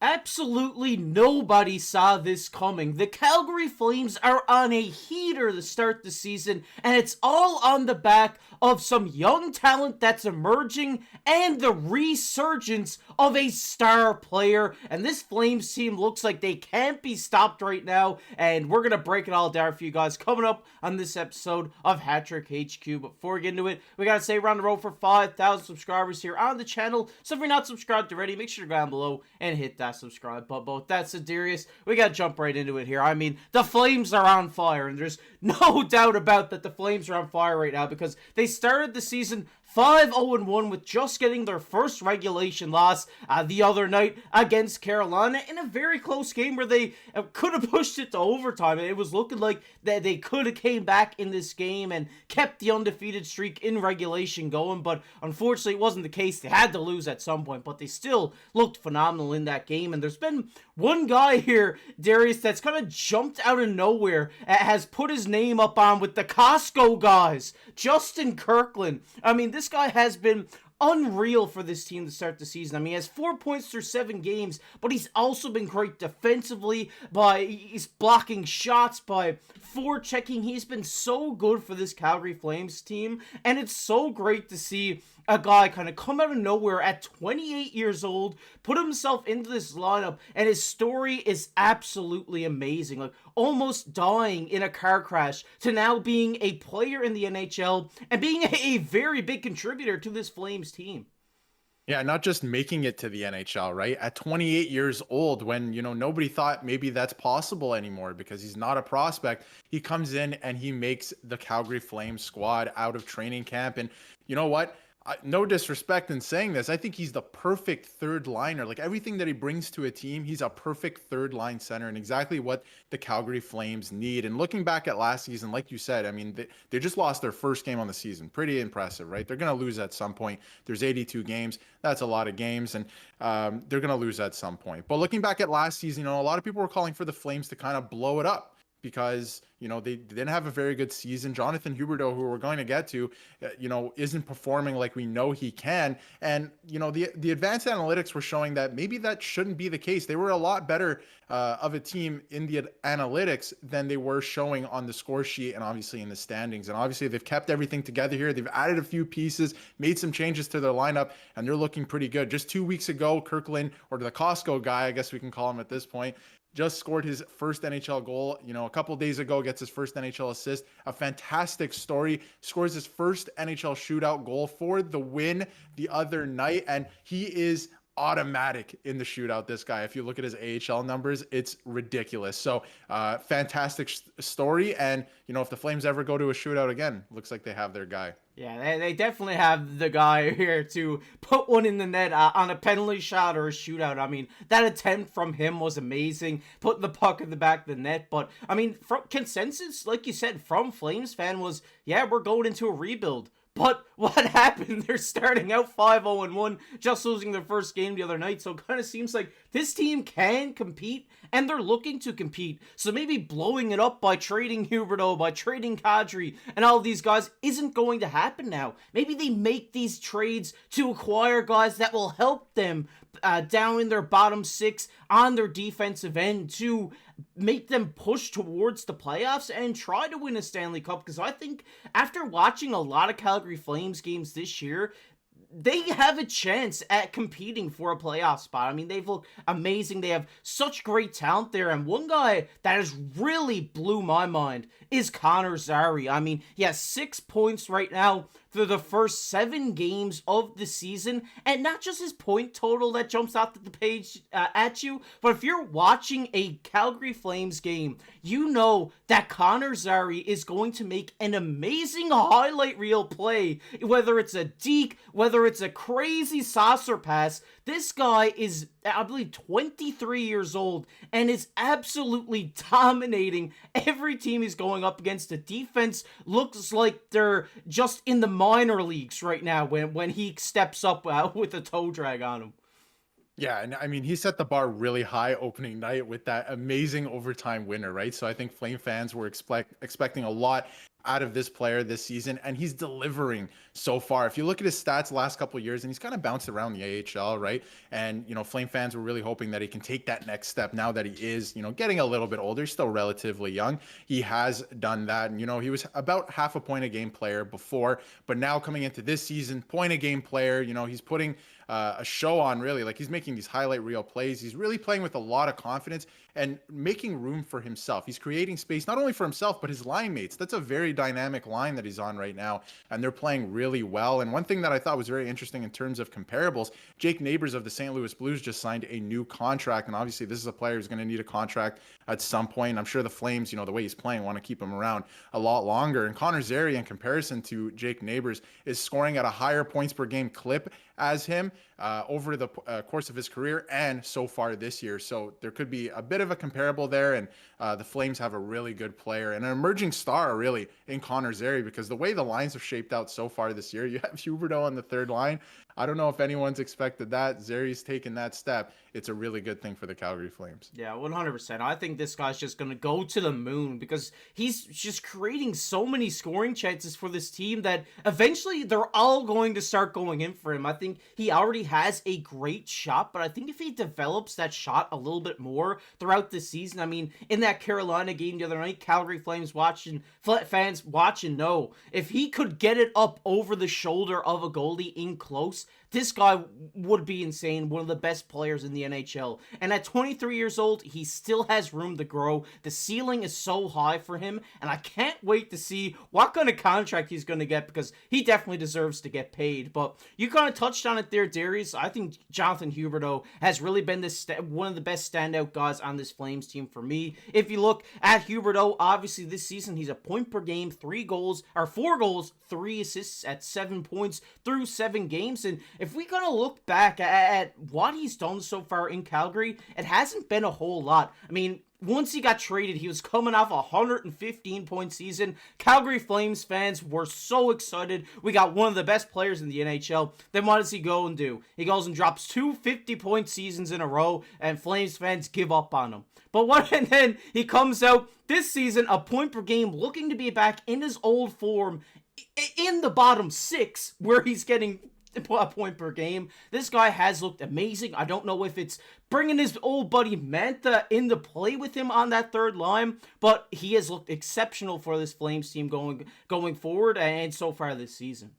Absolutely nobody saw this coming. The Calgary Flames are on a heater to start the season, and it's all on the back of some young talent that's emerging and the resurgence of a star player. And this Flames team looks like they can't be stopped right now, and we're going to break it all down for you guys coming up on this episode of Hattrick HQ. But before we get into it, we got to say we're on the road for 5,000 subscribers here on the channel. So if you're not subscribed already, make sure to go down below and hit that subscribe button. But that's Darius. We gotta jump right into it here. I mean, the Flames are on fire, and there's no doubt about that the Flames are on fire right now because they started the season 5-0-1 with just getting their first regulation loss the other night against Carolina in a very close game where they could have pushed it to overtime. It was looking like that they could have came back in this game and kept the undefeated streak in regulation going, but unfortunately it wasn't the case. They had to lose at some point, but they still looked phenomenal in that game. And there's been one guy here, Darius, that's kind of jumped out of nowhere, has put his name up on with the Costco guys, Justin Kirkland. I mean, this guy has been unreal for this team to start the season. I mean, he has 4 points through 7 games, but he's also been great defensively. He's blocking shots, by forechecking. He's been so good for this Calgary Flames team, and it's so great to see a guy kind of come out of nowhere at 28 years old, put himself into this lineup, and his story is absolutely amazing. Like, almost dying in a car crash to now being a player in the NHL and being a very big contributor to this Flames team. Yeah, not just making it to the NHL, right? At 28 years old, when, nobody thought maybe that's possible anymore because he's not a prospect, he comes in and he makes the Calgary Flames squad out of training camp. And you know what? No disrespect in saying this, I think he's the perfect third liner. Like, everything that he brings to a team, he's a perfect third line center and exactly what the Calgary Flames need. And looking back at last season, like you said, I mean, they just lost their first game on the season. Pretty impressive, right? They're going to lose at some point. There's 82 games. That's a lot of games, and they're going to lose at some point. But looking back at last season, a lot of people were calling for the Flames to kind of blow it up, because, they didn't have a very good season. Jonathan Huberdeau, who we're going to get to, isn't performing like we know he can. And, the advanced analytics were showing that maybe that shouldn't be the case. They were a lot better of a team in the analytics than they were showing on the score sheet and obviously in the standings. And obviously they've kept everything together here. They've added a few pieces, made some changes to their lineup, and they're looking pretty good. Just 2 weeks ago, Kirkland, or the Costco guy, I guess we can call him at this point, just scored his first NHL goal. A couple days ago, gets his first NHL assist. A fantastic story. Scores his first NHL shootout goal for the win the other night. And he is automatic in the shootout, this guy. If you look at his AHL numbers, it's ridiculous. So fantastic story. And, if the Flames ever go to a shootout again, looks like they have their guy. Yeah, they definitely have the guy here to put one in the net on a penalty shot or a shootout. I mean, that attempt from him was amazing, putting the puck in the back of the net. But, I mean, from consensus, like you said, from Flames fan was, yeah, we're going into a rebuild. But what happened? They're starting out 5-0-1, just losing their first game the other night. So it kind of seems like this team can compete, and they're looking to compete. So maybe blowing it up by trading Huberdeau, by trading Kadri, and all of these guys isn't going to happen now. Maybe they make these trades to acquire guys that will help them down in their bottom six on their defensive end to make them push towards the playoffs and try to win a Stanley Cup. Because I think after watching a lot of Calgary Flames games this year, they have a chance at competing for a playoff spot. I mean, they've looked amazing. They have such great talent there. And one guy that has really blew my mind is Connor Zary. I mean, he has 6 points right now through the first 7 games of the season. And not just his point total that jumps out the page at you, but if you're watching a Calgary Flames game, you know that Connor Zary is going to make an amazing highlight reel play. Whether it's a deke, whether it's a crazy saucer pass, this guy is, I believe, 23 years old and is absolutely dominating every team he's going up against. The defense looks like they're just in the minor leagues right now when he steps up with a toe drag on him. Yeah, and I mean, he set the bar really high opening night with that amazing overtime winner, right? So I think Flame fans were expecting a lot out of this player this season, and he's delivering so far. If you look at his stats the last couple of years, and he's kind of bounced around the AHL, right? And, Flame fans were really hoping that he can take that next step now that he is, getting a little bit older. He's still relatively young. He has done that. And, he was about half a point a game player before, but now coming into this season, point a game player, he's putting a show on, really. Like, he's making these highlight reel plays. He's really playing with a lot of confidence and making room for himself. He's creating space not only for himself but his line mates. That's a very dynamic line that he's on right now, and they're playing really well. And one thing that I thought was very interesting in terms of comparables, Jake Neighbors of the St. Louis Blues just signed a new contract, and obviously this is a player who's going to need a contract at some point. I'm sure the Flames, the way he's playing, want to keep him around a lot longer. And Connor Zary, in comparison to Jake Neighbors, is scoring at a higher points per game clip as him over the course of his career and so far this year. So there could be a bit of a comparable there, and the Flames have a really good player and an emerging star, really, in Connor Zary, because the way the lines have shaped out so far this year, you have Huberdeau on the third line. I don't know if anyone's expected that. Zary's taken that step. It's a really good thing for the Calgary Flames. Yeah, 100%. I think this guy's just going to go to the moon because he's just creating so many scoring chances for this team that eventually they're all going to start going in for him. I think he already has a great shot, but I think if he develops that shot a little bit more throughout the season, I mean, in that Carolina game the other night, Calgary Flames fans watching know if he could get it up over the shoulder of a goalie in close, this guy would be insane. One of the best players in the NHL. And at 23 years old, he still has room to grow. The ceiling is so high for him, and I can't wait to see what kind of contract he's going to get, because he definitely deserves to get paid. But you kind of touched on it there, Darius. I think Jonathan Huberdeau has really been one of the best standout guys on this Flames team for me. If you look at Huberdeau, obviously this season he's a point per game, 4 goals, 3 assists at 7 points through 7 games. And if we kind of look back at what he's done so far in Calgary, it hasn't been a whole lot. I mean, once he got traded, he was coming off a 115-point season. Calgary Flames fans were so excited. We got one of the best players in the NHL. Then what does he go and do? He goes and drops 2 50-point seasons in a row, and Flames fans give up on him. And then he comes out this season, a point per game, looking to be back in his old form, in the bottom 6, where he's getting a point per game. This guy has looked amazing. I don't know if it's bringing his old buddy Mantha into play with him on that third line, but he has looked exceptional for this Flames team going forward and so far this season.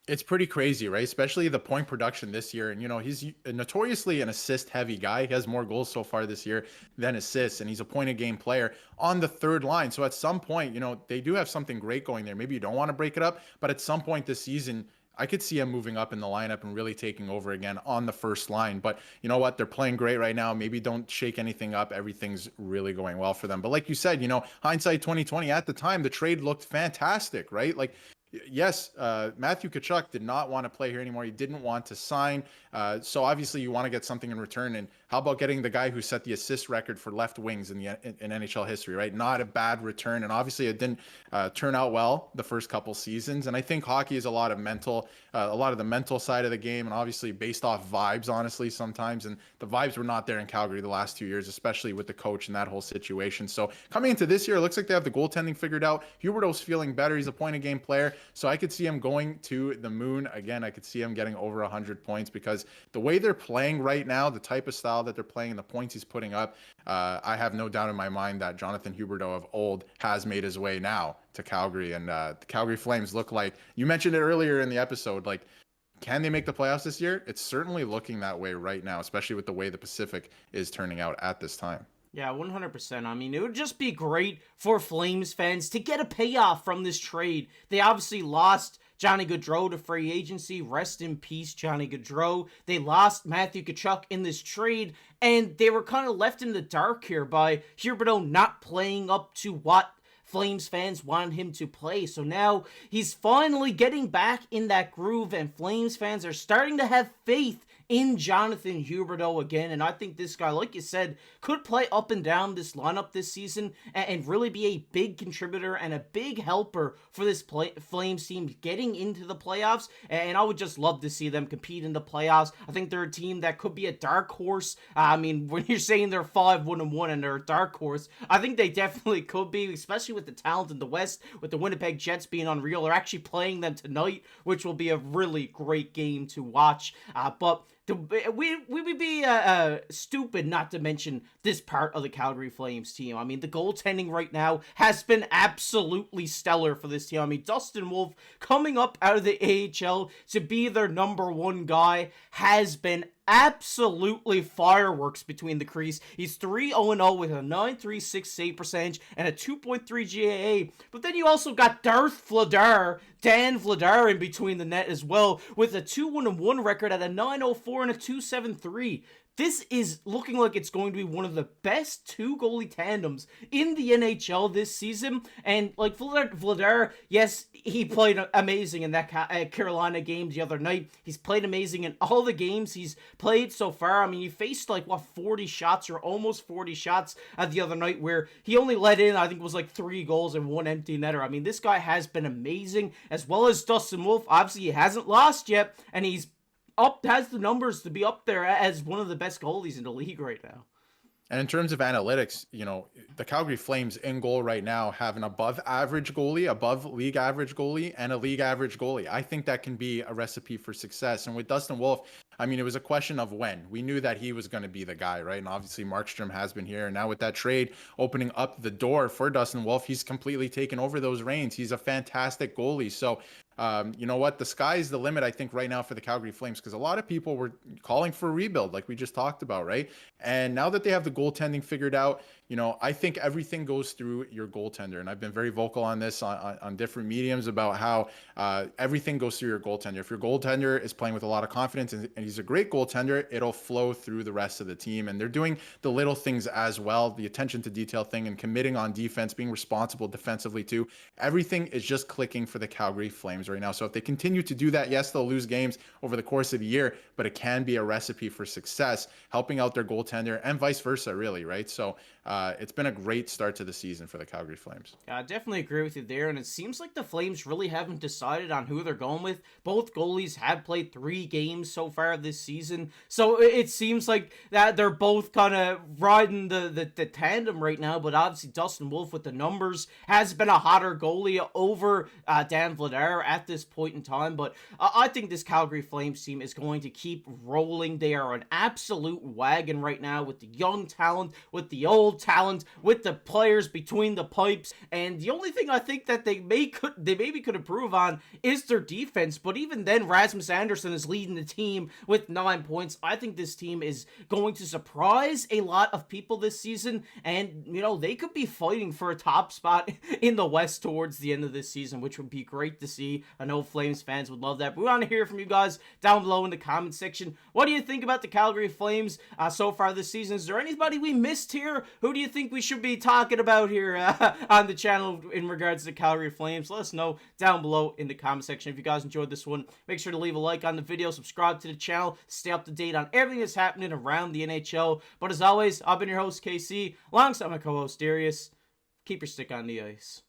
It's pretty crazy, right? Especially the point production this year. And, he's notoriously an assist-heavy guy. He has more goals so far this year than assists, and he's a point-a-game player on the third line. So at some point, they do have something great going there. Maybe you don't want to break it up, but at some point this season, I could see him moving up in the lineup and really taking over again on the first line. But you know what? They're playing great right now. Maybe don't shake anything up. Everything's really going well for them. But like you said, hindsight 2020, at the time, the trade looked fantastic, right? Like, yes, Matthew Tkachuk did not want to play here anymore. He didn't want to sign. So obviously you want to get something in return. And how about getting the guy who set the assist record for left wings in NHL history, right? Not a bad return. And obviously it didn't turn out well the first couple seasons. And I think hockey is a lot of the mental side of the game, and obviously based off vibes, honestly, sometimes. And the vibes were not there in Calgary the last 2 years, especially with the coach and that whole situation. So coming into this year, it looks like they have the goaltending figured out. Huberdeau's feeling better. He's a point-a-game player. So I could see him going to the moon. Again, I could see him getting over 100 points, because the way they're playing right now, the type of style that they're playing, and the points he's putting up, I have no doubt in my mind that Jonathan Huberdeau of old has made his way now to Calgary. And the Calgary Flames look like, you mentioned it earlier in the episode, like, can they make the playoffs this year? It's certainly looking that way right now, especially with the way the Pacific is turning out at this time. Yeah, 100%. I mean, it would just be great for Flames fans to get a payoff from this trade. They obviously lost Johnny Gaudreau to free agency. Rest in peace, Johnny Gaudreau. They lost Matthew Tkachuk in this trade, and they were kind of left in the dark here by Huberdeau not playing up to what Flames fans wanted him to play. So now he's finally getting back in that groove, and Flames fans are starting to have faith in Jonathan Huberdeau again, and I think this guy, like you said, could play up and down this lineup this season and really be a big contributor and a big helper for this Flames team getting into the playoffs, and I would just love to see them compete in the playoffs. I think they're a team that could be a dark horse. I mean, when you're saying they're 5-1-1 and they're a dark horse, I think they definitely could be, especially with the talent in the West, with the Winnipeg Jets being unreal. They're actually playing them tonight, which will be a really great game to watch. But we would be stupid not to mention this part of the Calgary Flames team. I mean, the goaltending right now has been absolutely stellar for this team. I mean, Dustin Wolf coming up out of the AHL to be their number one guy has been absolutely fireworks between the crease. He's 3-0-0 with a 9.36 save percentage and a 2.3 GAA. But then you also got Dan Vladar in between the net as well with a 2-1-1 record at a 9.04 and a 2.73. This is looking like it's going to be one of the best two goalie tandems in the NHL this season. And like Vladar, yes, he played amazing in that Carolina game the other night. He's played amazing in all the games he's played so far. I mean, he faced 40 shots or almost 40 shots the other night, where he only let in, I think it was 3 goals and 1 empty netter. I mean, this guy has been amazing, as well as Dustin Wolf. Obviously, he hasn't lost yet, and he's has the numbers to be up there as one of the best goalies in the league right now. And in terms of analytics, the Calgary Flames in goal right now have an above average goalie, above league average goalie, and a league average goalie. I think that can be a recipe for success. And with Dustin Wolf, I mean, it was a question of when. We knew that he was going to be the guy, right? And obviously Markstrom has been here. And now with that trade opening up the door for Dustin Wolf, he's completely taken over those reins. He's a fantastic goalie. So you know what? The sky's the limit, I think, right now for the Calgary Flames, because a lot of people were calling for a rebuild, like we just talked about, right? And now that they have the goaltending figured out, I think everything goes through your goaltender. And I've been very vocal on this on different mediums about how everything goes through your goaltender. If your goaltender is playing with a lot of confidence and he's a great goaltender, it'll flow through the rest of the team. And they're doing the little things as well, the attention to detail thing and committing on defense, being responsible defensively too. Everything is just clicking for the Calgary Flames right now. So if they continue to do that, yes, they'll lose games over the course of the year, but it can be a recipe for success, helping out their goaltender and vice versa, really, right? So it's been a great start to the season for the Calgary Flames. I definitely agree with you there, and it seems like the Flames really haven't decided on who they're going with. Both goalies have played 3 games so far this season, so it seems like that they're both kind of riding the tandem right now, but obviously Dustin Wolf with the numbers has been a hotter goalie over Dan Vladar at this point in time, but I think this Calgary Flames team is going to keep rolling. They are an absolute wagon right now with the young talent, with the old talent, with the players between the pipes, and the only thing I think that they maybe could improve on is their defense, but even then Rasmus Andersson is leading the team with 9 points. I think this team is going to surprise a lot of people this season, and they could be fighting for a top spot in the West towards the end of this season, which would be great to see. I know Flames fans would love that. But we want to hear from you guys down below in the comment section. What do you think about the Calgary Flames so far this season? Is there anybody we missed here? Who do you think we should be talking about here on the channel in regards to Calgary Flames? Let us know down below in the comment section. If you guys enjoyed this one, make sure to leave a like on the video, subscribe to the channel, stay up to date on everything that's happening around the NHL. But as always, I've been your host, KC, alongside my co-host, Darius. Keep your stick on the ice.